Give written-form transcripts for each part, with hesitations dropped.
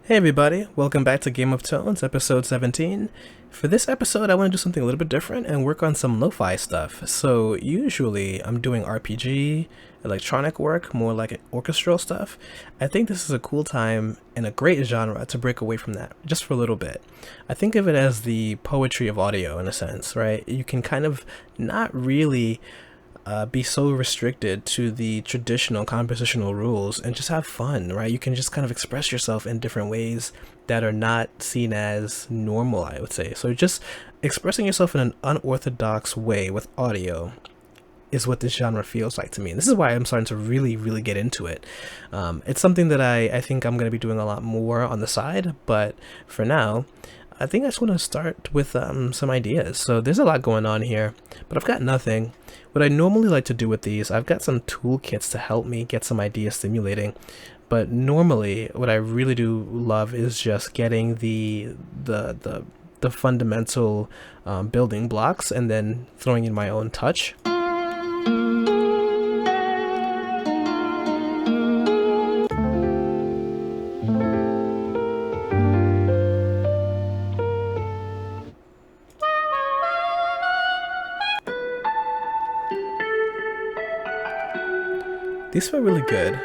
Hey everybody, welcome back to Game of Tones, episode 17. For this episode, I want to do something a little bit different and work on some lo-fi stuff. So usually I'm doing RPG, electronic work, more like orchestral stuff. I think this is a cool time and a great genre to break away from that, just for a little bit. I think of it as the poetry of audio in a sense, right? You can kind of not really be so restricted to the traditional compositional rules and just have fun, right? You can just kind of express yourself in different ways that are not seen as normal, I would say. So just expressing yourself in an unorthodox way with audio is what this genre feels like to me. And this is why I'm starting to really get into it. It's something that I think I'm going to be doing a lot more on the side, but for now, I think I just want to start with some ideas. So there's a lot going on here, but I've got nothing. What I normally like to do with these, I've got some toolkits to help me get some ideas stimulating. But normally, what I really do love is just getting the fundamental building blocks and then throwing in my own touch. These feel really good.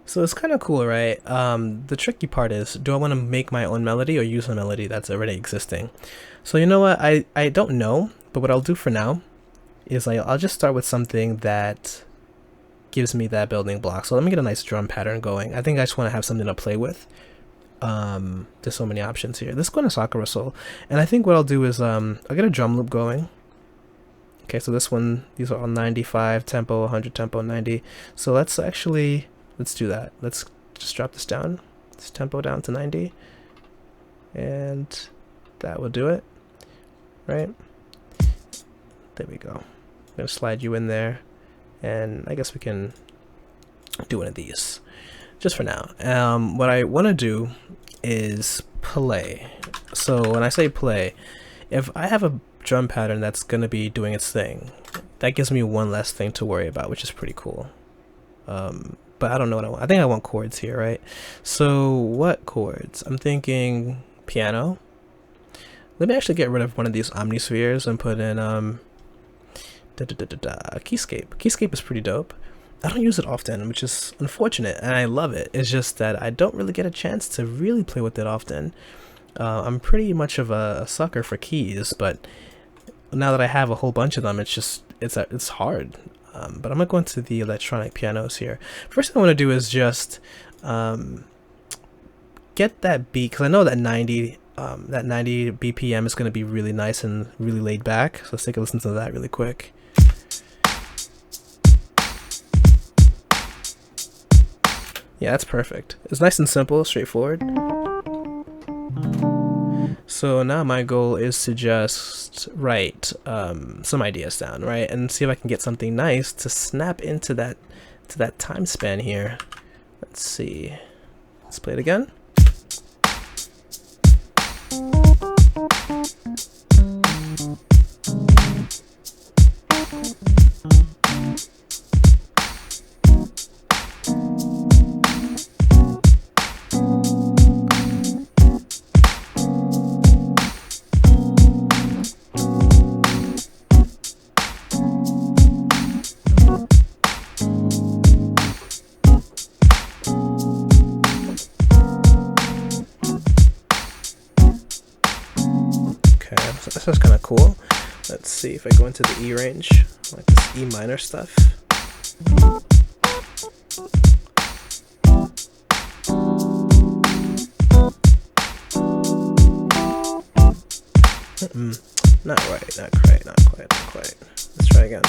So it's kind of cool, right? The tricky part is, do I want to make my own melody or use a melody that's already existing? So you know what? I don't know, but what I'll do for now is I'll just start with something that gives me that building block. So let me get a nice drum pattern going. I think I just want to have something to play with. There's so many options here. This is going to Sakura Soul. And I think what I'll do is I'll get a drum loop going. Okay, so this one, these are all 95 tempo, 100 tempo, 90. So let's do that. Let's just drop this down, this tempo down to 90. And that will do it, right? There we go. I'm going to slide you in there. And I guess we can do one of these just for now. What I want to do is play. So when I say play, if I have a drum pattern that's going to be doing its thing, that gives me one less thing to worry about, which is pretty cool. But I don't know what I want. I think I want chords here, right? So what chords? I'm thinking piano. Let me actually get rid of one of these omnispheres and put in Keyscape. Keyscape is pretty dope. I don't use it often, which is unfortunate, and I love it. It's just that I don't really get a chance to really play with it often. I'm pretty much of a sucker for keys, but now that I have a whole bunch of them, it's hard. But I'm gonna go into the electronic pianos here. First thing I want to do is just get that beat, because I know that 90 BPM is going to be really nice and really laid back. So let's take a listen to that really quick. Yeah, that's perfect. It's nice and simple, straightforward. So now my goal is to just write some ideas down, right? And see if I can get something nice to snap into that time span here. Let's see. Let's play it again. This is kind of cool. Let's see if I go into the E range, like this E minor stuff. Not right, not quite. Let's try again.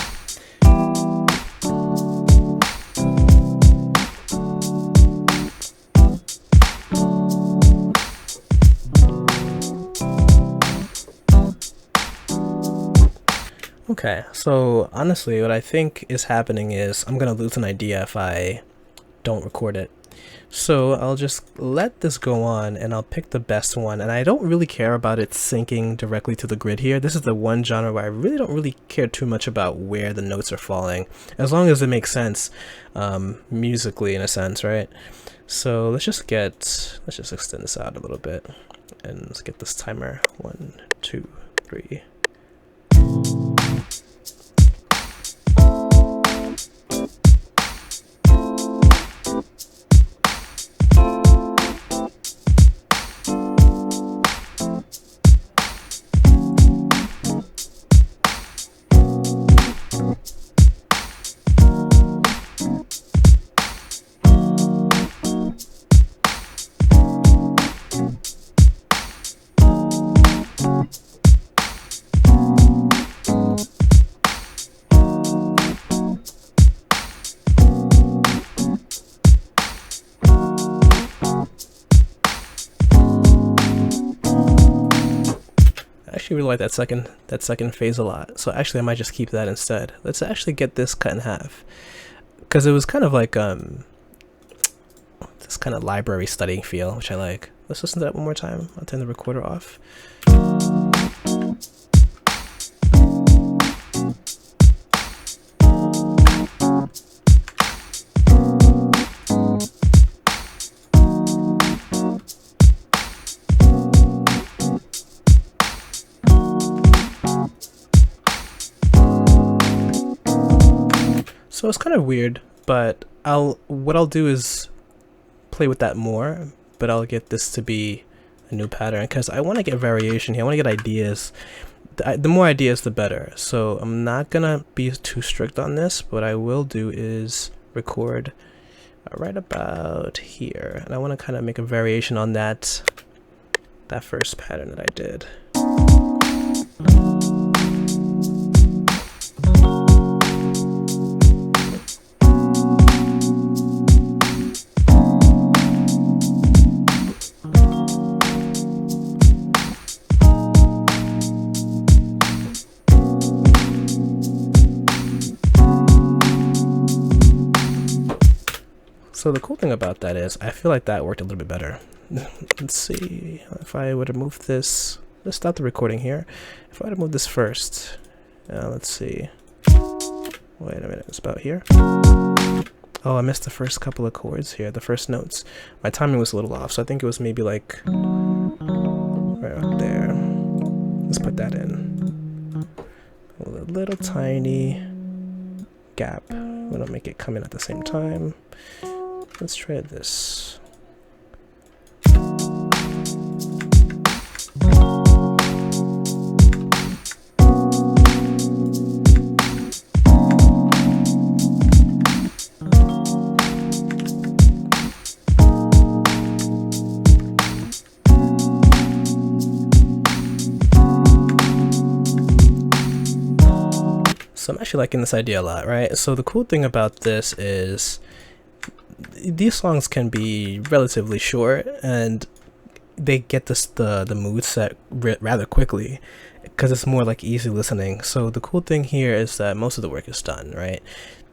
Okay, so honestly what I think is happening is I'm gonna lose an idea if I don't record it. So I'll just let this go on and I'll pick the best one, and I don't really care about it syncing directly to the grid here. This is the one genre where I really don't really care too much about where the notes are falling, as long as it makes sense musically in a sense, right? So let's just extend this out a little bit and let's get this timer 1, 2, 3. I actually really like that second phase a lot, so actually I might just keep that instead. Let's actually get this cut in half, because it was kind of like this kind of library studying feel, which I like. Let's listen to that one more time. I'll turn the recorder off. So it's kind of weird, but what I'll do is play with that more, but I'll get this to be a new pattern because I want to get variation here. I want to get ideas. The more ideas, the better. So I'm not gonna be too strict on this. What I will do is record right about here, and I want to kind of make a variation on that first pattern that I did. So the cool thing about that is I feel like that worked a little bit better. Let's see if I would have moved this. Let's stop the recording here. If I would have moved this first, let's see. Wait a minute, it's about here. Oh, I missed the first couple of chords here, the first notes. My timing was a little off, so I think it was maybe like right up there. Let's put that in. A little tiny gap. We don't make it come in at the same time. Let's try this. So I'm actually liking this idea a lot, right? So the cool thing about this is these songs can be relatively short and they get the mood set rather quickly because it's more like easy listening. So the cool thing here is that most of the work is done, right?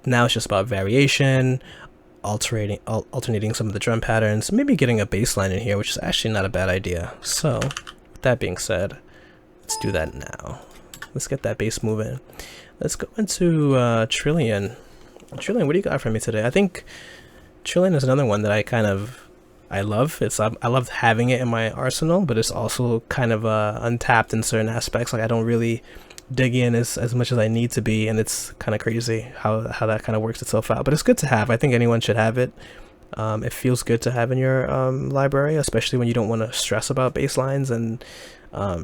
Now it's just about variation, alternating some of the drum patterns, maybe getting a bass line in here, which is actually not a bad idea. So with that being said, let's do that now. Let's get that bass moving. Let's go into Trillian. Trillian, what do you got for me today? I think Trillian is another one that I love. I love having it in my arsenal, but it's also kind of untapped in certain aspects. Like I don't really dig in as much as I need to be, and it's kind of crazy how that kind of works itself out. But it's good to have. I think anyone should have it. It feels good to have in your library, especially when you don't want to stress about bass lines and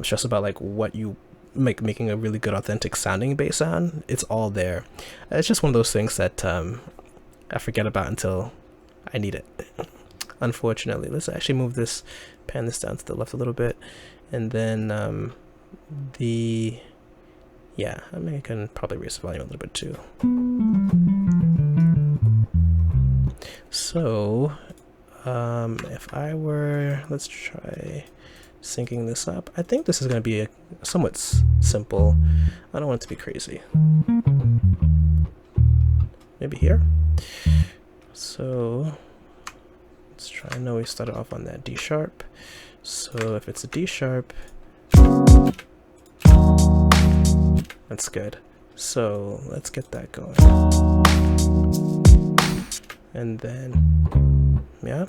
stress about like what you making a really good authentic sounding bass sound. It's all there. It's just one of those things that I forget about until I need it, unfortunately. Let's actually move this, pan this down to the left a little bit, and then yeah, I mean I can probably raise the volume a little bit too. So if I were, let's try syncing this up. I think this is going to be somewhat simple. I don't want it to be crazy. Maybe here. So Let's try. I know we started off on that D sharp. So if it's a D sharp, that's good. So let's get that going. And then, yeah.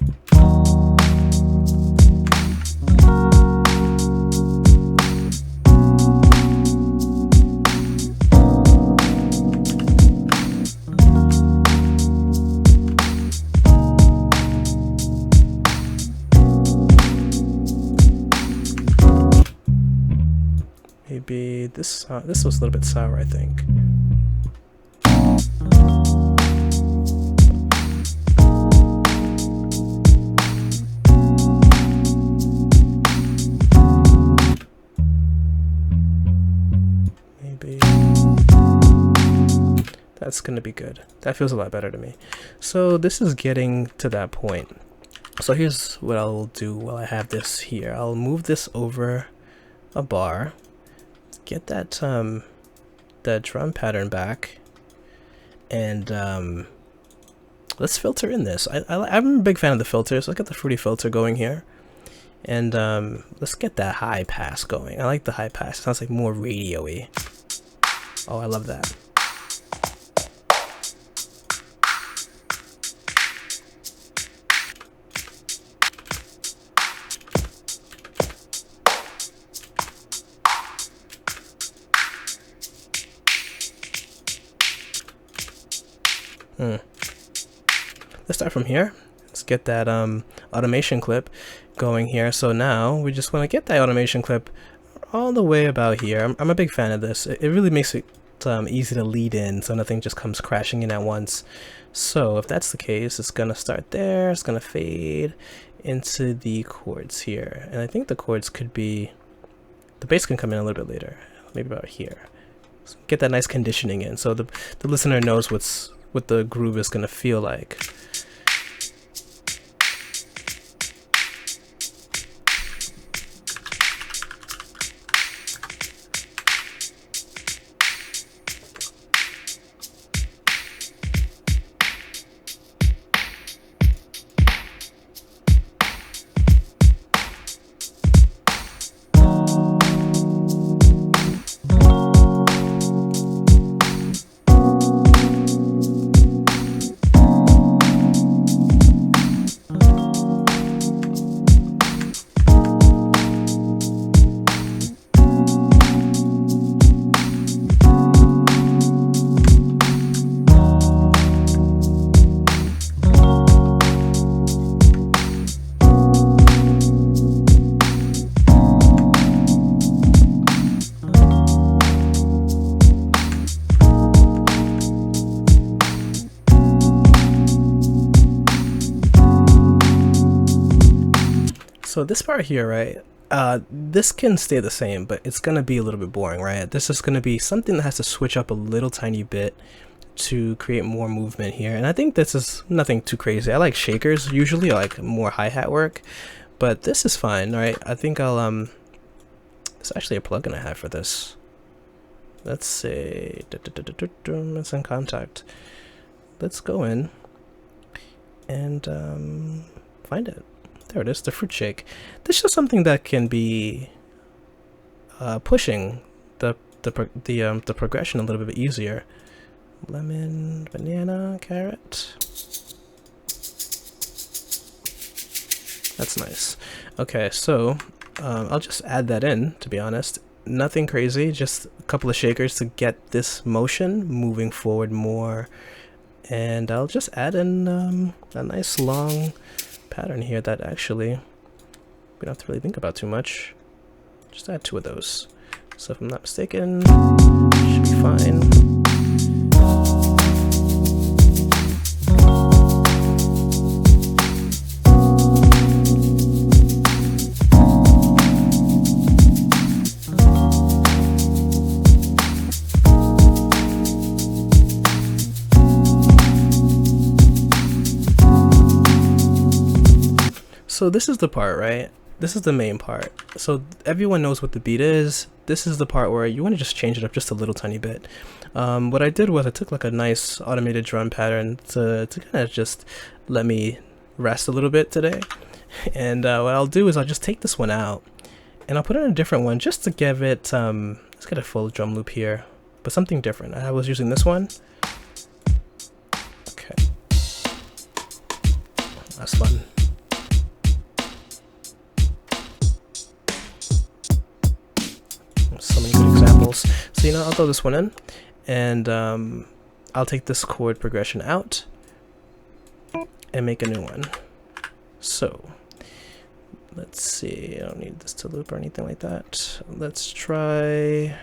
Maybe this was a little bit sour, I think. Maybe that's gonna be good. That feels a lot better to me. So this is getting to that point. So here's what I'll do while I have this here. I'll move this over a bar. Get that that drum pattern back, and let's filter in this. I'm a big fan of the filters. Look at the fruity filter going here, and let's get that high pass going. I like the high pass. It sounds like more radio-y. Oh, I love that. Let's start from here. Let's get that automation clip going here. So now we just want to get that automation clip all the way about here. I'm a big fan of this. It really makes it easy to lead in, so nothing just comes crashing in at once. So if that's the case, it's gonna start there. It's gonna fade into the chords here, and I think the chords could be, the bass can come in a little bit later, maybe about here. So get that nice conditioning in, so the listener knows what the groove is gonna feel like. So this part here, right, this can stay the same, but it's going to be a little bit boring, right? This is going to be something that has to switch up a little tiny bit to create more movement here. And I think this is nothing too crazy. I like shakers usually, I like more hi-hat work, but this is fine, right? I think I'll, there's actually a plugin I have for this. Let's say, it's in contact. Let's go in and find it. There it is, the fruit shake. This is just something that can be pushing the progression a little bit easier. Lemon, banana, carrot. That's nice. Okay, so I'll just add that in, to be honest. Nothing crazy, just a couple of shakers to get this motion moving forward more. And I'll just add in a nice long pattern here that actually we don't have to really think about too much. Just add 2 of those. So if I'm not mistaken, should be fine. So this is the part, right? This is the main part. So everyone knows what the beat is. This is the part where you want to just change it up just a little tiny bit. What I did was I took like a nice automated drum pattern to kind of just let me rest a little bit today. And what I'll do is I'll just take this one out and I'll put in a different one just to give it, let's get a full drum loop here, but something different. I was using this one. Okay. That's fun. So many good examples. So, you know, I'll throw this one in, and I'll take this chord progression out and make a new one. So let's see, I don't need this to loop or anything like that. Let's try,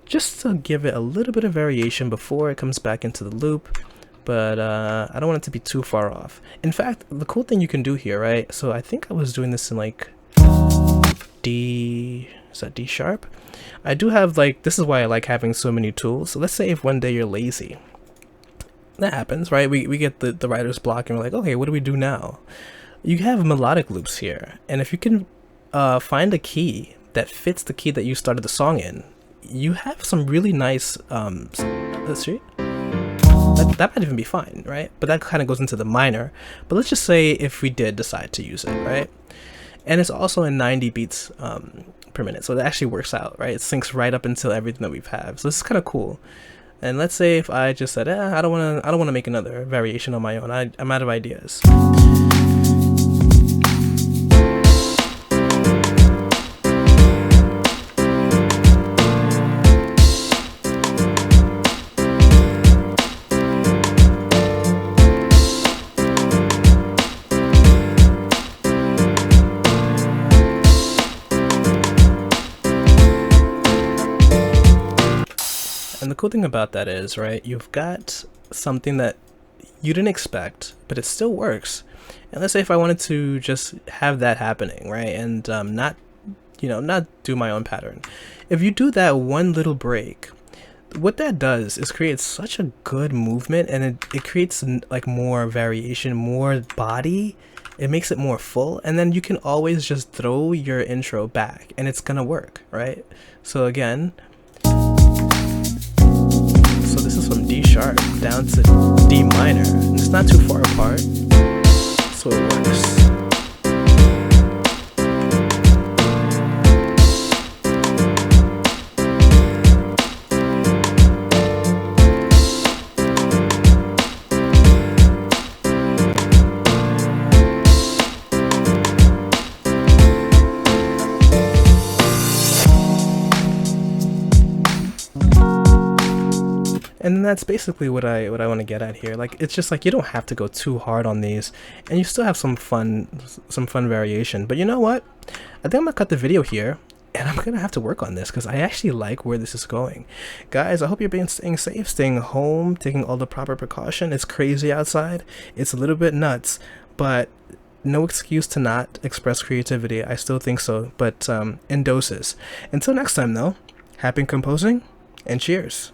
just to give it a little bit of variation before it comes back into the loop, but I don't want it to be too far off. In fact, the cool thing you can do here, right? So I think I was doing this in like D, is that D sharp? I do have like, this is why I like having so many tools. So let's say if one day you're lazy, that happens, right? We get the writer's block and we're like, okay, what do we do now? You have melodic loops here, and if you can find a key that fits the key that you started the song in, you have some really nice, let's see, that might even be fine, right? But that kind of goes into the minor. But let's just say if we did decide to use it, right? And it's also in 90 beats per minute, so it actually works out, right? It syncs right up until everything that we've had. So this is kind of cool. And let's say if I just said, I don't want to make another variation on my own. I'm out of ideas. And the cool thing about that is, right, you've got something that you didn't expect, but it still works. And let's say if I wanted to just have that happening, right, and not do my own pattern. If you do that one little break, what that does is create such a good movement, and it creates like more variation, more body. It makes it more full, and then you can always just throw your intro back and it's gonna work, right? So again, so this is from D sharp down to D minor, and it's not too far apart, so it works. And that's basically what I want to get at here. Like, it's just like you don't have to go too hard on these, and you still have some fun variation. But you know what? I think I'm gonna cut the video here, and I'm gonna have to work on this because I actually like where this is going. Guys, I hope you're staying safe, staying home, taking all the proper precaution. It's crazy outside. It's a little bit nuts, but no excuse to not express creativity. I still think so, but in doses. Until next time, though, happy composing and cheers.